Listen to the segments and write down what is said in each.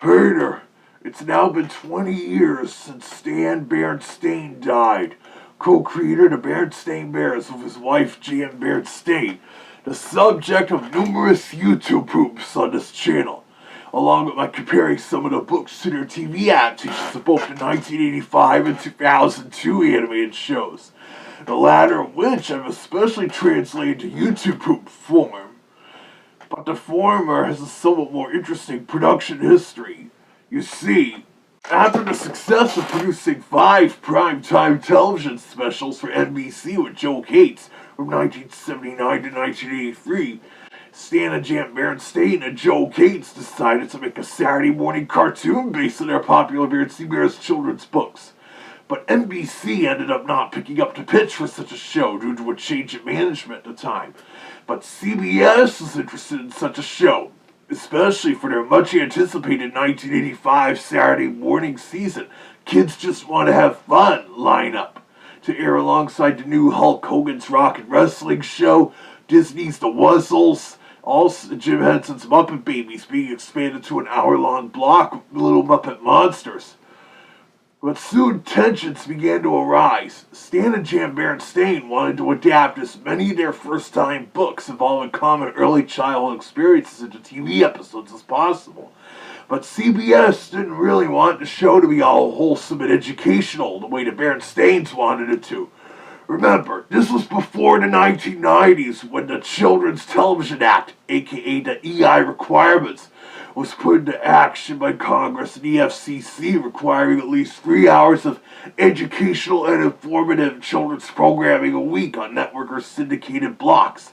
Hey there. It's now been 20 years since Stan Berenstain died, co-creator of the Berenstain Bears with his wife Jan Berenstain, the subject of numerous YouTube poops on this channel, along with my comparing some of the books to their TV adaptations of both the 1985 and 2002 animated shows, the latter of which I've especially translated to YouTube poop form. But the former has a somewhat more interesting production history. You see, after the success of producing 5 primetime television specials for NBC with Joe Cates from 1979 to 1983, Stan and Jan Berenstain and Joe Cates decided to make a Saturday morning cartoon based on their popular Berenstain Bears children's books. But NBC ended up not picking up the pitch for such a show due to a change in management at the time. But CBS was interested in such a show, especially for their much anticipated 1985 Saturday morning season, Kids Just Want to Have Fun lineup, to air alongside the new Hulk Hogan's Rock and Wrestling show, Disney's The Wuzzles, also Jim Henson's Muppet Babies being expanded to an hour-long block with Little Muppet Monsters. But soon tensions began to arise. Stan and Jan Berenstain wanted to adapt as many of their first-time books involving common early childhood experiences into TV episodes as possible. But CBS didn't really want the show to be all wholesome and educational the way the Berenstains wanted it to. Remember, this was before the 1990s when the Children's Television Act, aka the EI requirements, was put into action by Congress and the FCC, requiring at least 3 hours of educational and informative children's programming a week on network or syndicated blocks.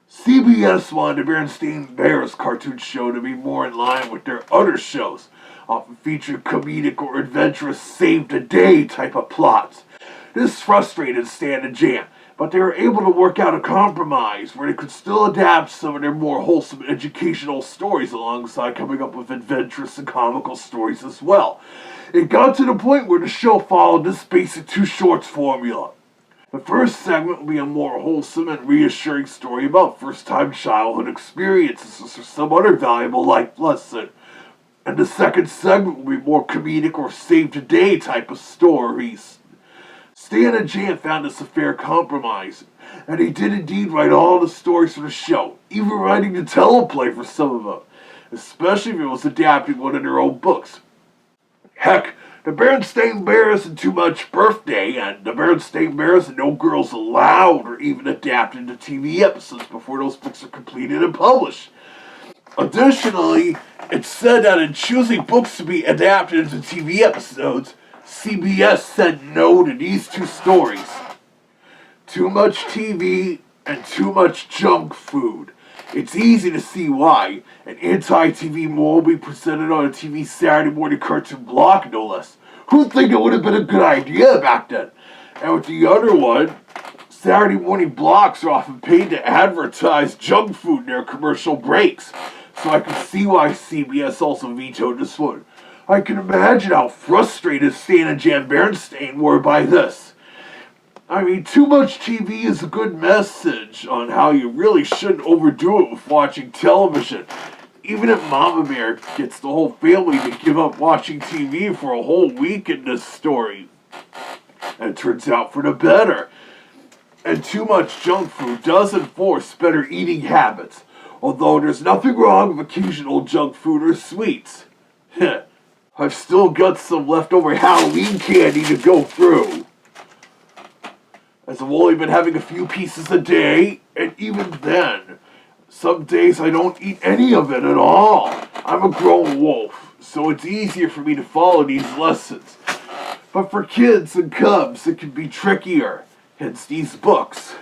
CBS wanted the Berenstain Bears cartoon show to be more in line with their other shows, often featuring comedic or adventurous save-the-day type of plots. This frustrated Stan and Jan, but they were able to work out a compromise where they could still adapt some of their more wholesome educational stories alongside coming up with adventurous and comical stories as well. It got to the point where the show followed this basic 2 shorts formula. The first segment will be a more wholesome and reassuring story about first-time childhood experiences or some other valuable life lesson. And the second segment will be more comedic or save-the-day type of stories. Stan and Jan found this a fair compromise, and they did indeed write all the stories for the show, even writing the teleplay for some of them, especially if it was adapting one of their own books. Heck, the Berenstain Bears and Too Much Birthday and the Berenstain Bears and No Girls Allowed are even adapted into TV episodes before those books are completed and published. Additionally, it's said that in choosing books to be adapted into TV episodes, CBS said no to these 2 stories. Too much TV and too much junk food. It's easy to see why. An anti-TV mole will be presented on a TV Saturday morning cartoon block, no less. Who'd think it would have been a good idea back then? And with the other one, Saturday morning blocks are often paid to advertise junk food in their commercial breaks. So I can see why CBS also vetoed this one. I can imagine how frustrated Stan and Jan Berenstain were by this. I mean, too much TV is a good message on how you really shouldn't overdo it with watching television. Even if Mama Bear gets the whole family to give up watching TV for a whole week in this story. And it turns out for the better. And too much junk food does enforce better eating habits, although there's nothing wrong with occasional junk food or sweets. I've still got some leftover Halloween candy to go through, as I've only been having a few pieces a day, and even then, some days I don't eat any of it at all. I'm a grown wolf, so it's easier for me to follow these lessons. But for kids and cubs, it can be trickier, hence these books.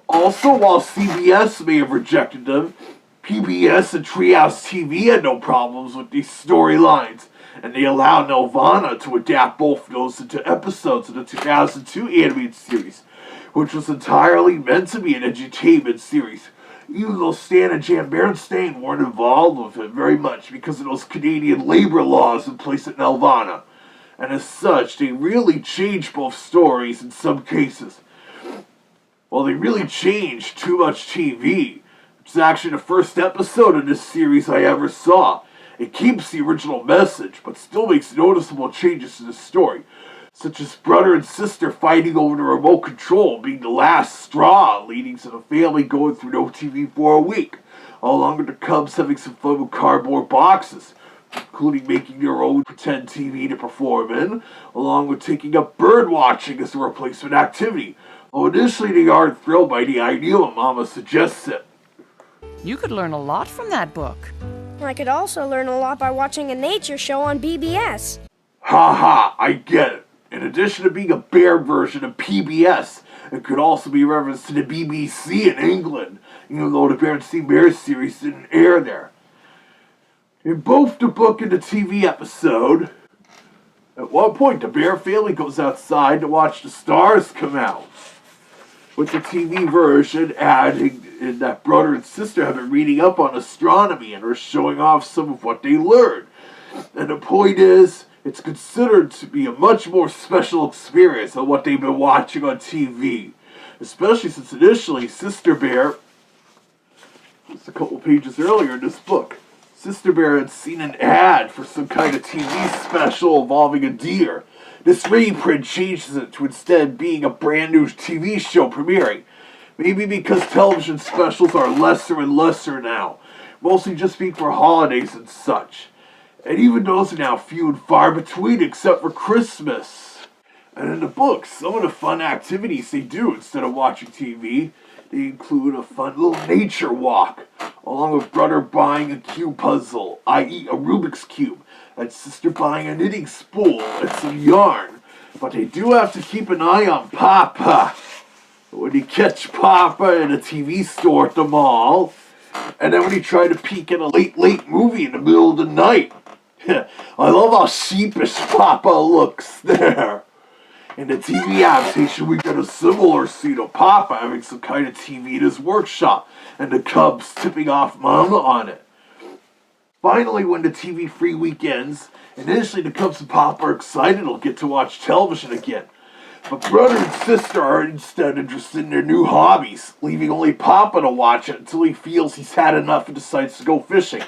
Also, while CBS may have rejected them, PBS and Treehouse TV had no problems with these storylines, and they allowed Nelvana to adapt both of those into episodes of the 2002 animated series, which was entirely meant to be an edutainment series, even though Stan and Jan Berenstain weren't involved with it very much because of those Canadian labor laws in place at Nelvana. And as such, they really changed both stories in some cases. Well, they really changed Too Much TV, which is actually the first episode of this series I ever saw. It keeps the original message, but still makes noticeable changes to the story, such as brother and sister fighting over the remote control being the last straw, leading to the family going through no TV for a week, along with the Cubs having some fun with cardboard boxes, including making their own pretend TV to perform in, along with taking up bird watching as a replacement activity, though initially they aren't thrilled by the idea when Mama suggests it. You could learn a lot from that book. I could also learn a lot by watching a nature show on BBS. Ha ha, I get it. In addition to being a bear version of PBS, it could also be a reference to the BBC in England, even though the Berenstain Bears series didn't air there. In both the book and the TV episode, at one point the bear family goes outside to watch the stars come out, with the TV version adding in that brother and sister have been reading up on astronomy and are showing off some of what they learned. And the point is, it's considered to be a much more special experience than what they've been watching on TV. Especially since initially Sister Bear, just a couple pages earlier in this book, Sister Bear had seen an ad for some kind of TV special involving a deer. This reprint changes it to instead being a brand new TV show premiering. Maybe because television specials are lesser and lesser now, mostly just being for holidays and such. And even those are now few and far between except for Christmas. And in the books, some of the fun activities they do instead of watching TV, they include a fun little nature walk, along with brother buying a cube puzzle, i.e. a Rubik's Cube, and sister buying a knitting spool and some yarn. But they do have to keep an eye on Papa. When you catch Papa in a TV store at the mall, and then when you try to peek at a late movie in the middle of the night. I love how sheepish Papa looks there. In the TV adaptation, we get a similar scene of Papa having some kind of TV in his workshop, and the Cubs tipping off Mama on it. Finally, when the TV-free week ends, initially the Cubs and Papa are excited they'll get to watch television again. But brother and sister are instead interested in their new hobbies, leaving only Papa to watch it until he feels he's had enough and decides to go fishing.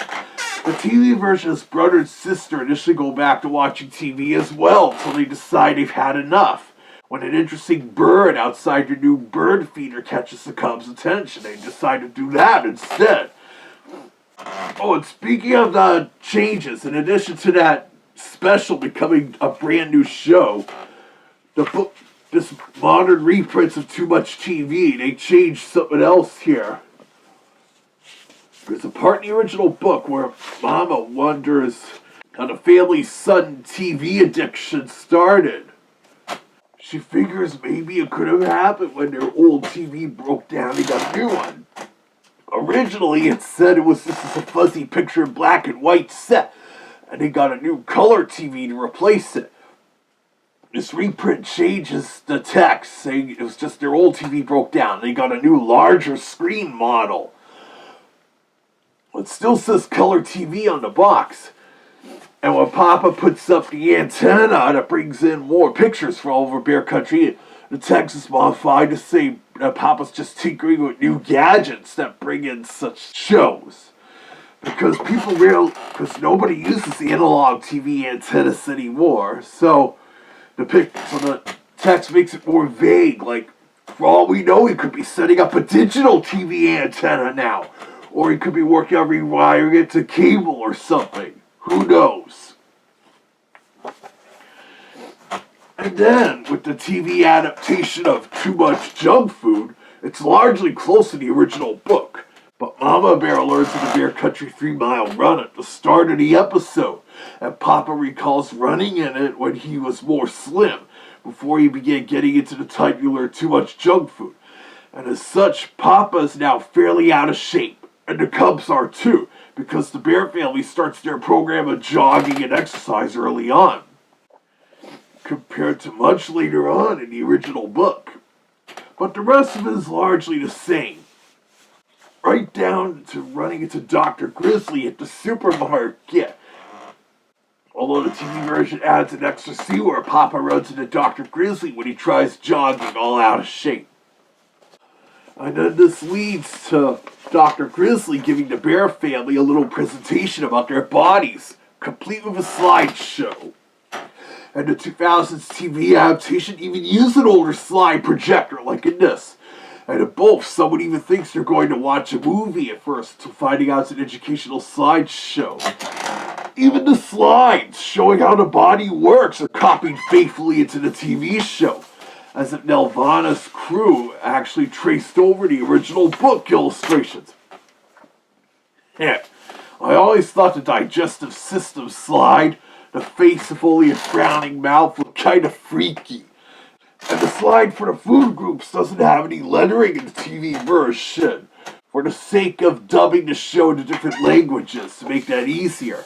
The TV version is brother and sister initially go back to watching TV as well until they decide they've had enough. When an interesting bird outside your new bird feeder catches the Cubs' attention, they decide to do that instead. Oh, and speaking of the changes, in addition to that special becoming a brand new show, the book, this modern reprints of Too Much TV, they changed something else here. There's a part in the original book where Mama wonders how the family's sudden TV addiction started. She figures maybe it could have happened when their old TV broke down and got a new one. Originally, it said it was just a fuzzy picture in black and white set, and they got a new color TV to replace it. This reprint changes the text, saying it was just their old TV broke down. They got a new, larger screen model. It still says color TV on the box. And when Papa puts up the antenna that brings in more pictures from all over Bear Country, the text is modified to say that Papa's just tinkering with new gadgets that bring in such shows. Because nobody uses the analog TV antennas anymore. So the text makes it more vague. Like, for all we know, he could be setting up a digital TV antenna now. Or he could be working on rewiring it to cable or something. Who knows? And then, with the TV adaptation of Too Much Junk Food, it's largely close to the original book. But Mama Bear learns of the Bear Country 3-mile run at the start of the episode, and Papa recalls running in it when he was more slim, before he began getting into the type you learn too much junk food. And as such, Papa is now fairly out of shape. And the Cubs are too, because the Bear family starts their program of jogging and exercise early on, compared to much later on in the original book. But the rest of it is largely the same. Right down to running into Dr. Grizzly at the supermarket. Although the TV version adds an extra scene where Papa runs into Dr. Grizzly when he tries jogging all out of shape. And then this leads to Dr. Grizzly giving the Bear family a little presentation about their bodies, complete with a slideshow. And the 2000s TV adaptation even used an older slide projector like in this. And in both, someone even thinks they're going to watch a movie at first until finding out it's an educational slideshow. Even the slides showing how the body works are copied faithfully into the TV show, as if Nelvana's crew actually traced over the original book illustrations. Heck, I always thought the digestive system slide, the face with only a frowning mouth, looked kind of freaky. And the slide for the food groups doesn't have any lettering in the TV version, for the sake of dubbing the show into different languages to make that easier.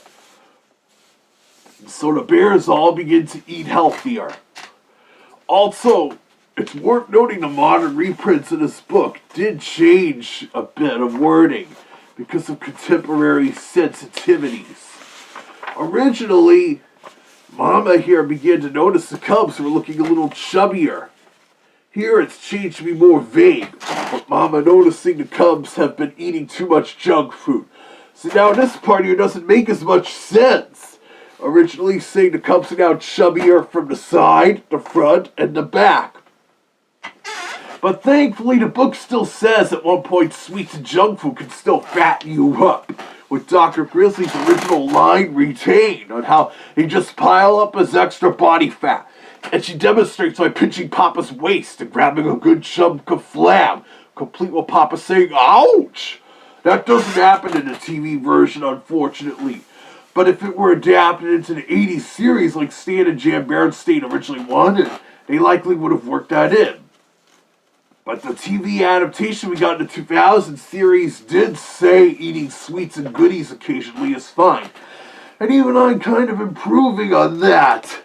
And so the bears all begin to eat healthier. Also, it's worth noting the modern reprints of this book did change a bit of wording because of contemporary sensitivities. Originally, Mama here began to notice the cubs were looking a little chubbier. Here it's changed to be more vague, but Mama noticing the cubs have been eating too much junk food. So now this part here doesn't make as much sense. Originally saying the cubs are now chubbier from the side, the front, and the back. But thankfully the book still says at one point sweets and junk food can still fatten you up, with Dr. Grizzly's original line retained on how they just pile up as extra body fat. And she demonstrates by pinching Papa's waist and grabbing a good chunk of flam, complete with Papa saying, "Ouch!" That doesn't happen in the TV version, unfortunately. But if it were adapted into the 80s series like Stan and Jan Berenstain originally wanted, they likely would have worked that in. But the TV adaptation we got in the 2000 series did say eating sweets and goodies occasionally is fine. And even I'm kind of improving on that.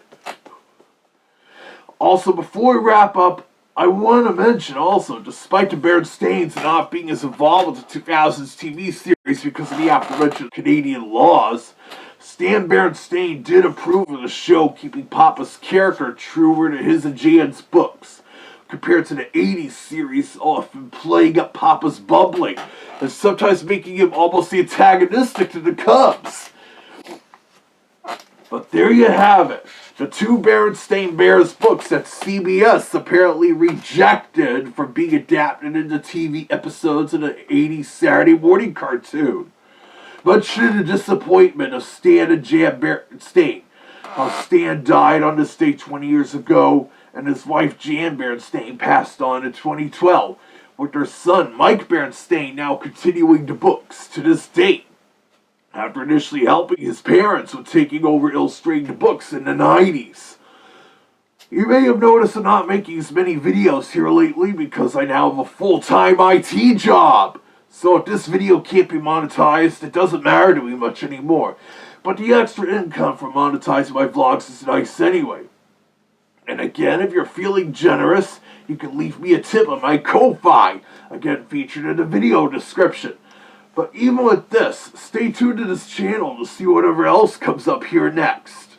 Also, before we wrap up, I want to mention also, despite the Berenstains not being as involved with the 2000s TV series because of the aforementioned Canadian laws, Stan Berenstain did approve of the show keeping Papa's character truer to his and Jan's books, compared to the 80s series often playing up Papa's bubbling, and sometimes making him almost antagonistic to the Cubs. But there you have it. The two Berenstain Bears books that CBS apparently rejected from being adapted into TV episodes of the 80s Saturday morning cartoon. Much to the disappointment of Stan and Jan Berenstain. How Stan died on this day 20 years ago, and his wife Jan Berenstain passed on in 2012, with their son Mike Berenstain now continuing the books to this date, after initially helping his parents with taking over illustrating the books in the 90s. You may have noticed I'm not making as many videos here lately because I now have a full-time IT job. So if this video can't be monetized, it doesn't matter to me much anymore. But the extra income from monetizing my vlogs is nice anyway. And again, if you're feeling generous, you can leave me a tip on my Ko-Fi, again featured in the video description. But even with this, stay tuned to this channel to see whatever else comes up here next.